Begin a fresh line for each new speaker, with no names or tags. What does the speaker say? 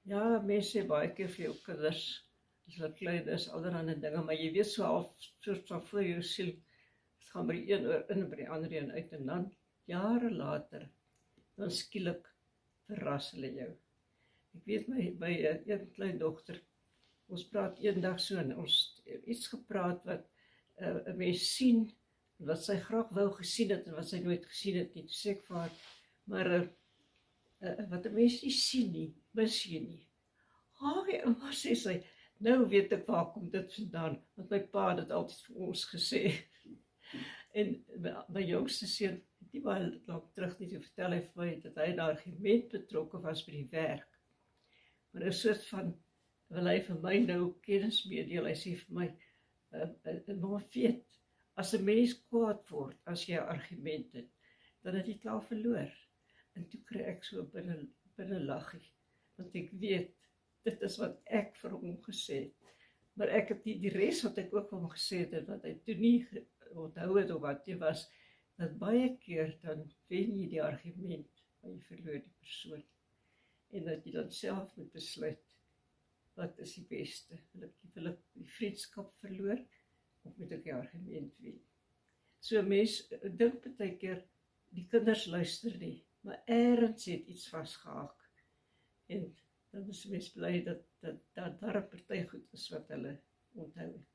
Ja, mense sê baie keer vir jou kinders, as hulle klein is, allerhande dinge, maar jy weet so half, soos van voor jou siel, het gaan by die een oor in en by die ander een uit, en dan, jare later, dan skielik verras hulle jou. Ek weet my een kleindogter, ons praat eendag so, en ons het iets gepraat wat 'n mens sien, wat sy graag wou gesien het, en wat sy nooit gesien het nie, toe sê ek vir haar, maar wat 'n mens nie sien nie, mis jy nie. Haai, ouma, sê sy, nou weet ek waar kom dit vandaan, want my pa het dit altyd vir ons gesê. En my jongste seun, het nie baie lank terug nie, toe vertel hy vir my, dat hy in 'n argument betrokke was by die werk. Maar 'n soort van, wil hy vir my nou kennis meedeel, hy sê vir my, maar weet, as 'n mens kwaad word, as jy 'n argument het, dan het jy klaar verloor. En toe kry ek so binne laggie, want ek weet, dit is wat ek vir hom gesê het. Maar ek het nie die res wat ek ook vir hom gesê het, wat hy toe nie onthou het, of wat jy was, dat baie keer dan wen jy die argument, maar jy verloor die persoon. En dat jy dan self moet besluit, wat is die beste? Wil ek die vriendskap verloor, of moet ek die argument wen? So mens, dink baie keer, die kinders luister nie, maar ergens het iets vasgehaak. En dan is mens bly dat daar 'n party goed is wat hulle onthou het.